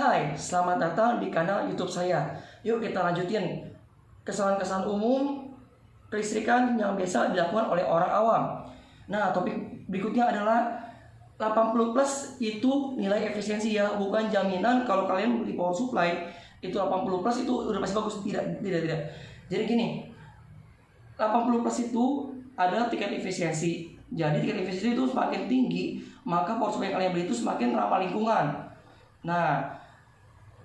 Hai, selamat datang di kanal YouTube saya. Yuk kita lanjutin kesalahan-kesalahan umum kelistrikan yang biasa dilakukan oleh orang awam. Nah, topik berikutnya adalah 80 plus itu nilai efisiensi ya, bukan jaminan kalau kalian beli power supply itu 80 plus itu udah pasti bagus. Tidak. Jadi gini, 80 plus itu ada tingkat efisiensi. Jadi tingkat efisiensi itu semakin tinggi, maka power supply yang kalian beli itu semakin ramah lingkungan. Nah,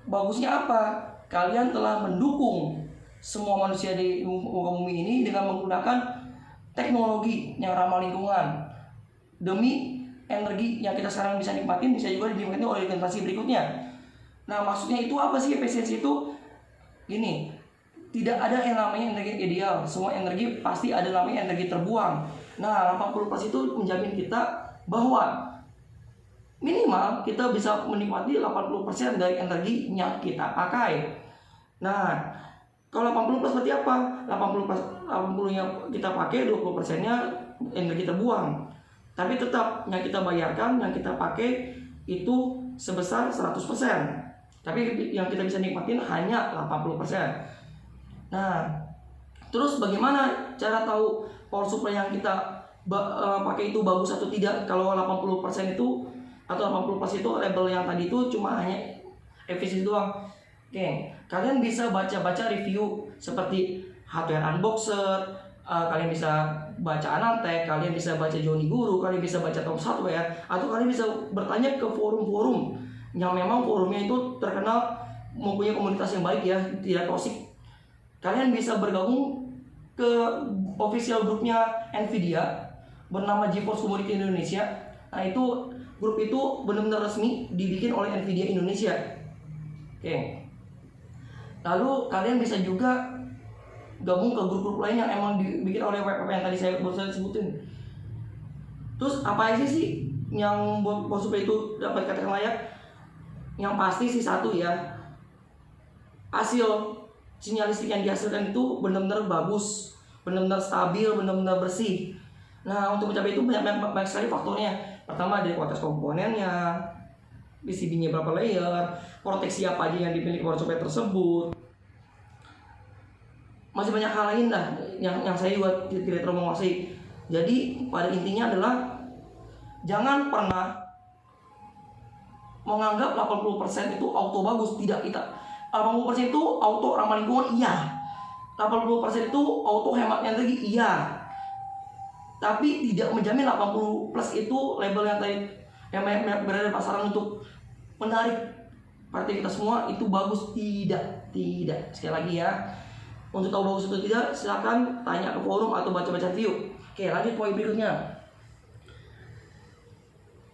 bagusnya apa? Kalian telah mendukung semua manusia di muka bumi ini dengan menggunakan teknologi yang ramah lingkungan demi energi yang kita sekarang bisa nikmatin bisa juga dinikmati oleh generasi berikutnya. Nah, maksudnya itu apa sih efisiensi itu? Gini, tidak ada yang namanya energi ideal. Semua energi pasti ada namanya energi terbuang. Nah, 80+ itu menjamin kita bahwa minimal kita bisa menikmati 80% dari energi yang kita pakai. Nah, kalau 80+ berarti apa? 80 yang kita pakai, 20%-nya energi terbuang. Tapi tetap yang kita bayarkan, yang kita pakai itu sebesar 100%. Tapi yang kita bisa nikmatin hanya 80%. Nah, terus bagaimana cara tahu power supply yang kita pakai itu bagus atau tidak? Kalau 80% itu atau 80+ itu label yang tadi itu cuma hanya efisiensi doang. Oke, kalian bisa baca-baca review seperti Hardware Unboxer, kalian bisa baca Analtek, kalian bisa baca Joni Guru, kalian bisa baca Tom Hardware, atau kalian bisa bertanya ke forum-forum yang memang forumnya itu terkenal mempunyai komunitas yang baik ya, tidak toksik. Kalian bisa bergabung ke official grupnya Nvidia bernama GeForce Community Indonesia. Nah, itu grup itu benar-benar resmi dibikin oleh Nvidia Indonesia. Oke. Lalu kalian bisa juga gabung ke grup-grup lain yang emang dibikin oleh web yang tadi saya baru sebutin. Terus apa aja sih yang buat power supply itu dapat dikatakan layak? Yang pasti sih satu ya, hasil sinyal listrik yang dihasilkan itu benar-benar bagus, benar-benar stabil, benar-benar bersih. Nah, untuk mencapai itu banyak sekali faktornya. Pertama dari kualitas komponennya, PCB-nya berapa layer, proteksi apa aja yang dimiliki power supply tersebut. Masih banyak hal lain lah yang saya juga tidak terlalu menguasai. Jadi pada intinya adalah jangan pernah menganggap 80% itu auto bagus. Tidak, kita 80% itu auto ramah lingkungan, iya. 80% itu auto hemat energi, iya. Tapi tidak menjamin 80+ itu label yang tadi yang berada di pasaran untuk menarik perhatian kita semua itu bagus. Tidak. Sekali lagi ya, untuk tahu bagus atau tidak silakan tanya ke forum atau baca-baca review. Oke, lanjut poin berikutnya.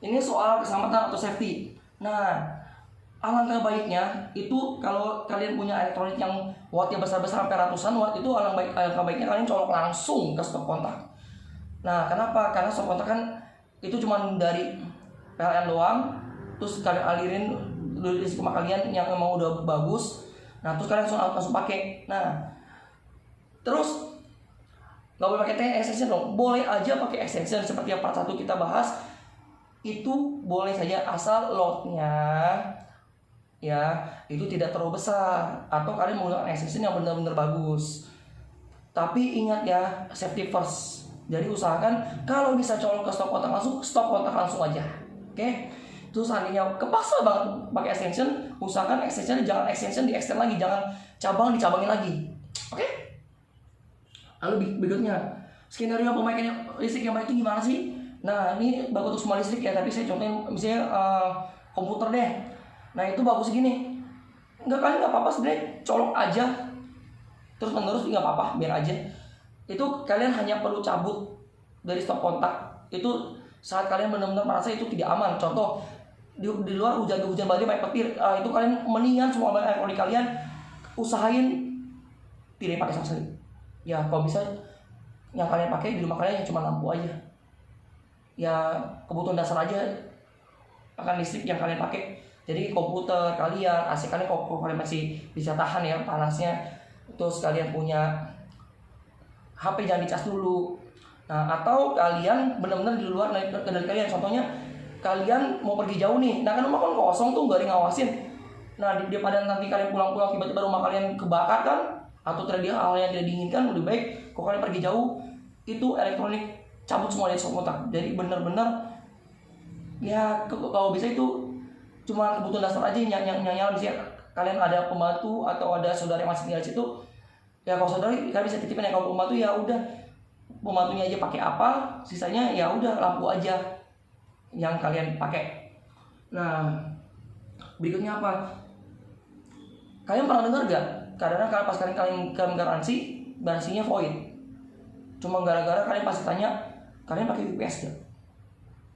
Ini soal keselamatan atau safety. Nah, alangkah baiknya itu kalau kalian punya elektronik yang wattnya besar-besar sampai ratusan watt, itu alangkah baiknya kalian colok langsung ke stop kontak. Nah, kenapa? Karena stop kontak kan itu cuma dari PLN doang, terus kalian alirin listrik rumah kalian yang memang udah bagus. Nah, terus kalian langsung pakai. Nah, terus nggak boleh pakai extension dong. Boleh aja pakai extension seperti yang part 1 kita bahas. Itu boleh saja asal loadnya ya itu tidak terlalu besar, atau kalian menggunakan extension yang benar-benar bagus. Tapi ingat ya, safety first. Jadi usahakan kalau bisa colok ke stop kontak langsung aja. Oke? Terus seandainya kepaksa banget pakai extension, usahakan extension jangan extension di extend lagi, jangan dicabangin lagi. Oke? Lalu berikutnya, skenario pemakaian listrik yang baik itu gimana sih? Nah, ini bagus untuk semua listrik ya, tapi saya contohin misalnya komputer deh. Nah, itu bagus gini. Kalian nggak apa-apa sebenarnya, colok aja terus menerus nggak apa-apa, biar aja. Itu kalian hanya perlu cabut dari stop kontak itu saat kalian benar-benar merasa itu tidak aman. Contoh di luar hujan badai pakai petir, itu kalian mendingan semua elektronik kalian usahain tidak pakai sama sekali. Ya, kalau bisa yang kalian pakai di rumah kalian yang cuma lampu aja. Ya, kebutuhan dasar aja akan listrik yang kalian pakai. Jadi komputer kalian, AC kalian kalau kalian masih bisa tahan ya panasnya, terus kalian punya HP jangan dicas dulu. Nah, atau kalian benar-benar di luar kendali kalian. Contohnya kalian mau pergi jauh nih, nah kan rumah kan kosong tuh, nggak ada yang ngawasin. Nah, daripada nanti kalian pulang-pulang tiba-tiba rumah kalian kebakar kan, atau terjadi hal yang tidak diinginkan, lebih baik kalau kalian pergi jauh, itu elektronik cabut semua dari stop kontak. Jadi benar-benar ya kalau bisa itu cuma kebutuhan dasar aja yang nyala. Misalnya kalian ada pembantu atau ada saudara yang masih tinggal di situ, ya kalau saudara kalian bisa titipin ya. Kalau pembantu ya udah pembantunya aja pakai apa, sisanya ya udah lampu aja yang kalian pakai. Nah, berikutnya apa? Kalian pernah dengar gak? Kadang-kadang pas kalian garansinya void. Cuma gara-gara kalian pasti tanya, kalian pakai UPS gak?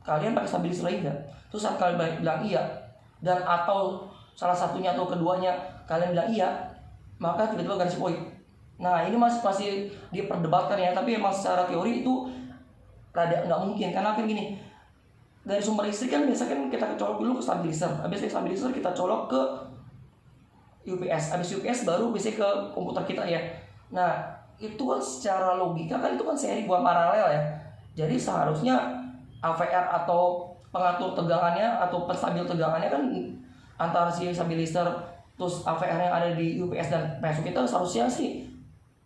Kalian pakai stabilizer lagi gak? Terus saat kalian bilang iya, dan atau salah satunya atau keduanya kalian bilang iya, maka tiba-tiba garansi void. Nah, ini masih diperdebatkan ya, tapi emang secara teori itu rada nggak mungkin. Karena kan gini, dari sumber listrik kan biasa kan kita colok dulu ke stabilizer, habis dari stabilizer kita colok ke UPS, habis UPS baru bisa ke komputer kita ya. Nah, itu kan secara logika kan itu kan seri buat paralel ya. Jadi seharusnya AVR atau pengatur tegangannya atau penstabil tegangannya kan antara si stabilizer terus AVR yang ada di UPS dan PSU kita seharusnya sih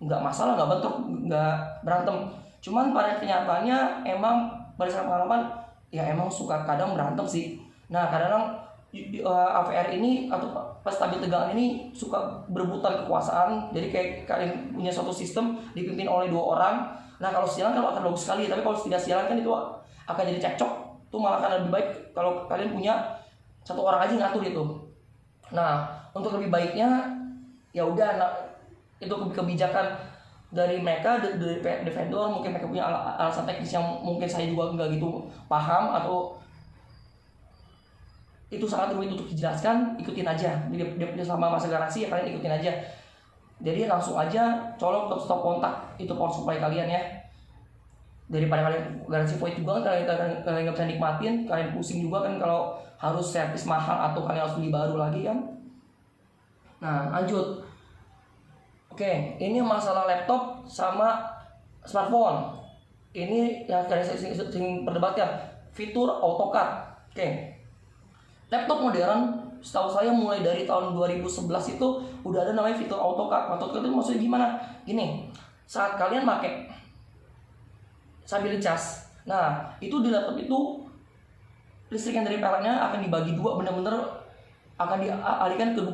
nggak masalah, nggak bentrok, nggak berantem. Cuman pada kenyataannya emang berdasarkan pengalaman ya emang suka kadang berantem sih. Nah, kadang-kadang AVR ini atau penstabil tegangan ini suka berebutan kekuasaan. Jadi kayak kalian punya suatu sistem dipimpin oleh 2 orang. Nah, kalau sialan kan akan bagus sekali, tapi kalau tidak sialan kan itu akan jadi cekcok. Itu malah akan lebih baik kalau kalian punya 1 orang aja ngatur itu. Nah, untuk lebih baiknya ya udah, itu kebijakan dari mereka, dari vendor. Mungkin mereka punya alasan teknis yang mungkin saya juga nggak gitu paham, atau itu sangat rumit untuk dijelaskan. Ikutin aja. Dia selama masa garansi ya kalian ikutin aja. Jadi langsung aja colok ke stop kontak itu power supply kalian ya. Daripada kalian garansi void juga kan, kalian nggak bisa nikmatin, kalian pusing juga kan kalau harus servis mahal atau kalian harus beli baru lagi kan. Nah, lanjut. Oke, ini masalah laptop sama smartphone. Ini yang kalian sering perdebatkan, fitur AutoCAD. Oke. Laptop modern, setahu saya mulai dari tahun 2011 itu udah ada namanya fitur AutoCAD. AutoCAD itu maksudnya gimana? Gini, saat kalian pakai sambil cas, nah itu di laptop itu listrik yang dari PLN-nya akan dibagi 2, benar-benar akan dialihkan ke 2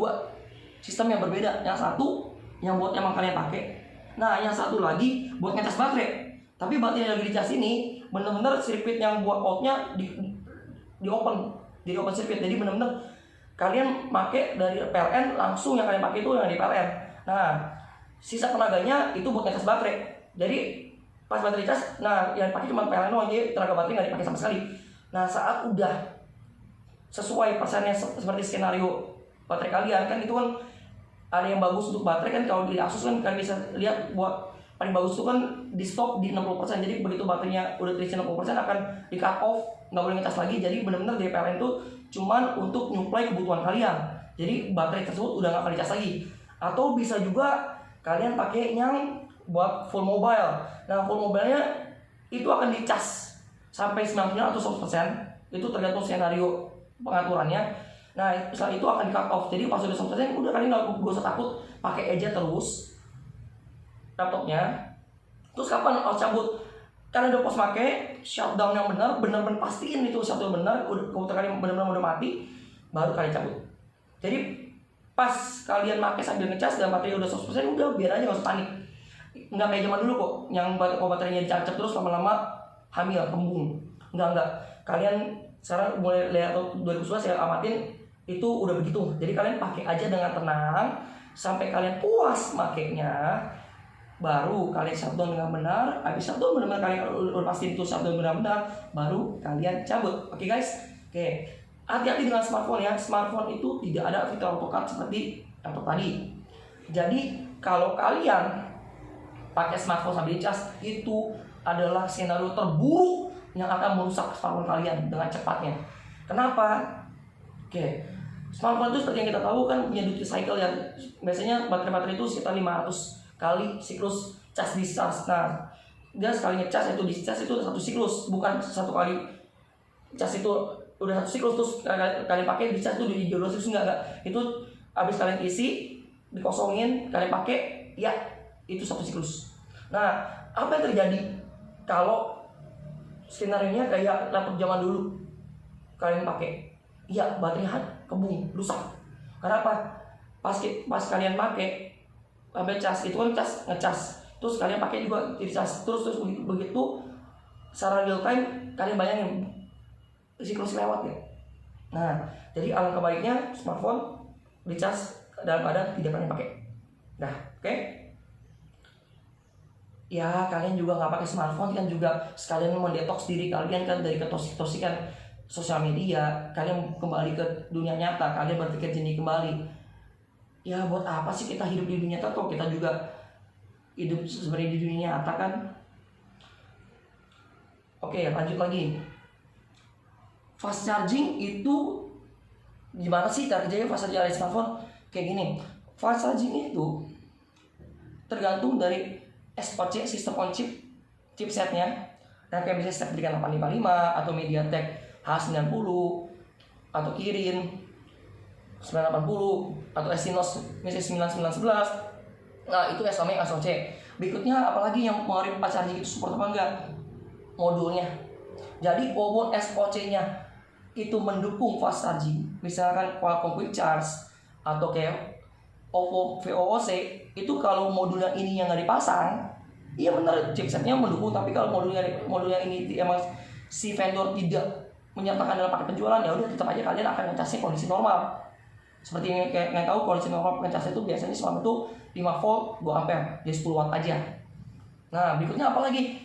sistem yang berbeda. Yang satu yang buat emang kalian pakai, nah yang satu lagi buat ngecas baterai. Tapi baterai yang lagi dicas ini benar-benar sirkuit yang buat outnya di open, jadi open circuit. Jadi benar-benar kalian pakai dari PLN langsung, yang kalian pakai itu yang di PLN. Nah, sisa tenaganya itu buat ngecas baterai. Jadi pas baterai cas, nah yang pakai cuma PLN doang, jadi tenaga baterai nggak dipakai sama sekali. Nah, saat udah sesuai persennya seperti skenario baterai kalian kan, itu kan ada yang bagus untuk baterai kan. Kalau di Asus kan kalian bisa lihat buat paling bagus itu kan di stop di 60%. Jadi begitu baterainya udah terisi 60% akan di cut off, nggak boleh ngecas lagi. Jadi benar-benar dari PLN itu cuman untuk nyuplai kebutuhan kalian. Jadi baterai tersebut udah nggak akan dicas lagi. Atau bisa juga kalian pakai yang buat full mobile. Nah, full mobile-nya itu akan dicas sampai 90% atau 100%. Itu tergantung skenario pengaturannya. Nah, setelah itu akan di cut off. Jadi pas udah 100% udah kalian nggak usah takut, pakai aja terus laptopnya. Terus kapan harus cabut? Kalian udah pos pakai, shutdown yang benar-benar pastiin itu shutdown benar, komputer kalian benar-benar udah mati, baru kalian cabut. Jadi pas kalian pakai sambil ngecas dan baterai udah 100%, udah biar aja, nggak usah panik. Nggak kayak zaman dulu kok, yang baterainya dicacap terus lama-lama hamil, kembung. Enggak. Kalian sekarang mulai lihat 2011 saya amatin itu udah begitu. Jadi kalian pakai aja dengan tenang sampai kalian puas makainya, baru kalian shutdown dengan benar. Habis shutdown benar-benar kalian udah pasti itu shutdown benar-benar, baru kalian cabut. Oke guys. Oke. Hati-hati dengan smartphone ya. Smartphone itu tidak ada fitur AutoCAD seperti laptop tadi. Jadi kalau kalian pakai smartphone sambil dicas, itu adalah skenario terburuk yang akan merusak smartphone kalian dengan cepatnya. Kenapa? Oke. Smartphone itu seperti yang kita tahu kan punya duty cycle yang biasanya baterai itu sekitar 500 kali siklus cas discharge. Nah, dia sekali ngecas itu discharge itu 1 siklus, bukan 1 kali cas itu udah satu siklus terus kalian pakai di cas tuh di 2 siklus enggak. Itu habis kalian isi, dikosongin, kalian pakai, ya itu satu siklus. Nah, apa yang terjadi kalau skenario-nya kayak laptop zaman dulu kalian pakai? Ya, baterainya kebung, rusak. Karena apa? Pas kalian pakai ambil cas, itu kan ngecas. Terus kalian pakai juga jadi cas. Terus begitu secara real time kalian bayangin siklus lewat ya. Nah, jadi alangkah baiknya smartphone dicas dalam keadaan tidak kalian pakai. Nah, oke. Ya, kalian juga nggak pakai smartphone kan juga sekalian mendetoks diri kalian kan dari ketosik-tosikan sosial media. Kalian kembali ke dunia nyata, kalian berpikir jernih kembali. Ya, buat apa sih kita hidup di dunia nyata kalau kita juga hidup sebenarnya di dunia nyata kan? Oke, lanjut lagi. Fast charging itu gimana sih cara kerjanya fast charging dari smartphone? Kayak gini, fast charging itu tergantung dari SoC, sistem on chip, chipsetnya. Nah, kayak misalnya Snapdragon 855 atau MediaTek H90 atau Kirin 980 atau Exynos misalnya 9911. Nah, itu namanya SoC. Berikutnya apalagi yang mengaruhi fast charging itu support apa enggak? Modulnya. Jadi walaupun SoC-nya itu mendukung fast charging, misalkan Qualcomm Quick Charge atau kayak Oppo VOOC, itu kalau modulnya ini yang nggak dipasang, iya benar chipsetnya mendukung, tapi kalau modulnya ini emang si vendor tidak menyatakan dalam paket penjualan, ya udah tetap aja kalian akan ngecasnya kondisi normal. Seperti yang kayak tahu kondisi normal ngecasnya itu biasanya selama itu 5 volt 2 ampere, jadi 10 watt aja. Nah, berikutnya apa lagi?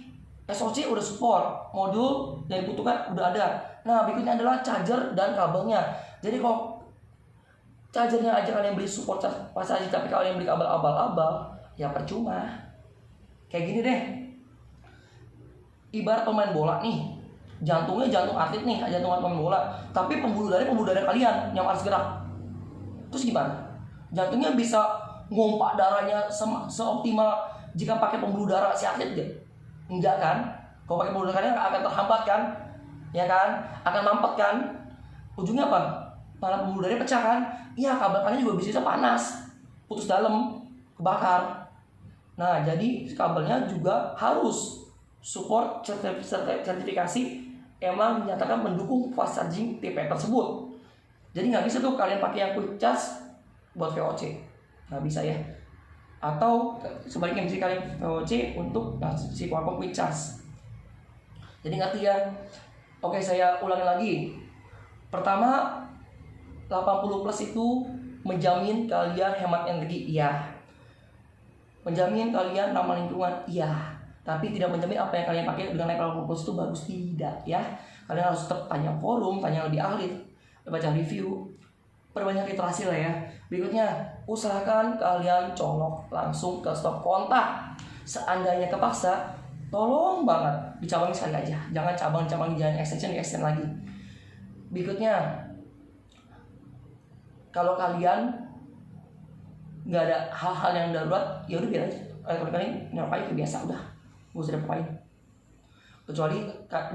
SoC udah support, modul yang dibutuhkan udah ada. Nah, berikutnya adalah charger dan kabelnya. Jadi kalau chargernya aja kalian beli support pas aja, tapi kalian beli kabel abal-abal, ya percuma. Kayak gini deh, ibarat pemain bola nih, jantungnya jantung atlet nih, jantung pemain bola, tapi pembuluh darah kalian yang harus gerak. Terus gimana? Jantungnya bisa ngompak darahnya seoptimal jika pakai pembuluh darah si atlet gak? Enggak kan? Kalau pakai pembuluh darahnya akan terhambat kan? Ya kan? Akan mampet kan? Ujungnya apa? Malah pembuluh darahnya pecah kan? Iya, kabel kalian juga bisa panas, putus dalam, kebakar. Nah, jadi kabelnya juga harus support sertifikasi emang dinyatakan mendukung fast charging tipe tersebut. Jadi nggak bisa tuh kalian pakai yang quick charge buat VOC, nggak bisa ya. Atau sebaliknya bisa kalian VOC untuk si Qualcomm quick charge. Jadi ngerti ya? Oke, saya ulangi lagi. Pertama, 80 plus itu menjamin kalian hemat energi, iya. Menjamin kalian ramah lingkungan, iya. Tapi tidak menjamin apa yang kalian pakai dengan naik 80 plus itu bagus, tidak ya. Kalian harus tetap tanya forum, tanya lebih ahli, baca review, perbanyak literasi lah ya. Berikutnya, usahakan kalian colok langsung ke stop kontak. Seandainya kepaksa, tolong banget dicabangin sekali aja. Jangan cabang-cabang, jangan extend lagi. Berikutnya, kalau kalian nggak ada hal-hal yang darurat, ya udah biar aja. Kalau kalian ngapain biasa udah, nggak usah ngapain. Kecuali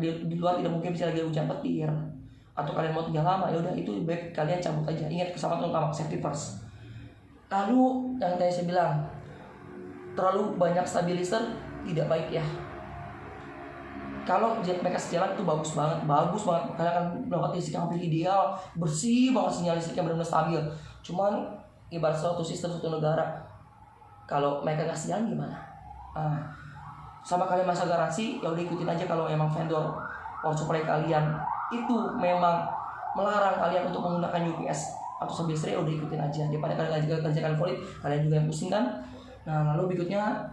di luar tidak mungkin bisa lagi hujan petir atau kalian mau tinggal lama, ya udah itu baik kalian cabut aja. Ingat keselamatan utama, safety first. Lalu yang tadi saya bilang, terlalu banyak stabilizer tidak baik ya. Kalau mereka sejalan itu bagus banget, kalian akan mendapat listrik yang hampir ideal, bersih banget, sinyal listriknya benar-benar stabil. Cuman ibarat suatu sistem, suatu negara, kalau mereka nggak sejalan gimana? Sama kalian masa garansi, ya udah ikutin aja. Kalau emang vendor power supply kalian itu memang melarang kalian untuk menggunakan UPS atau stabilizer, ya udah ikutin aja. Daripada kalian kerjakan valid, kalian juga yang pusing kan. Nah, lalu berikutnya,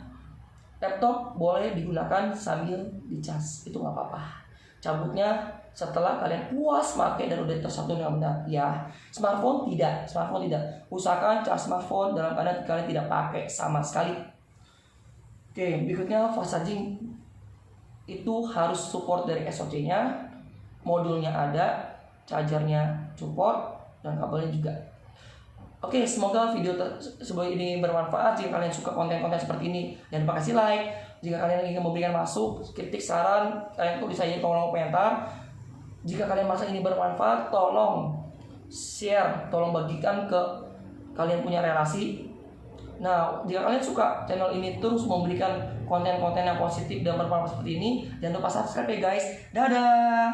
laptop boleh digunakan sambil dicas, itu nggak apa-apa. Cabutnya setelah kalian puas pakai dan udah tersambung dengan benar. Ya, smartphone tidak. Usahakan cas smartphone dalam keadaan kalian tidak pakai sama sekali. Oke, berikutnya fast charging itu harus support dari SoC-nya, modulnya ada, chargernya support, dan kabelnya juga. Oke, semoga video sebuah ini bermanfaat. Jika kalian suka konten-konten seperti ini, jangan lupa kasih like. Jika kalian ingin memberikan masuk, kritik, saran, kalian tulis aja di kolom komentar. Jika kalian merasa ini bermanfaat, tolong share, tolong bagikan ke kalian punya relasi. Nah, jika kalian suka channel ini terus memberikan konten-konten yang positif dan bermanfaat seperti ini, jangan lupa subscribe ya guys. Dadah.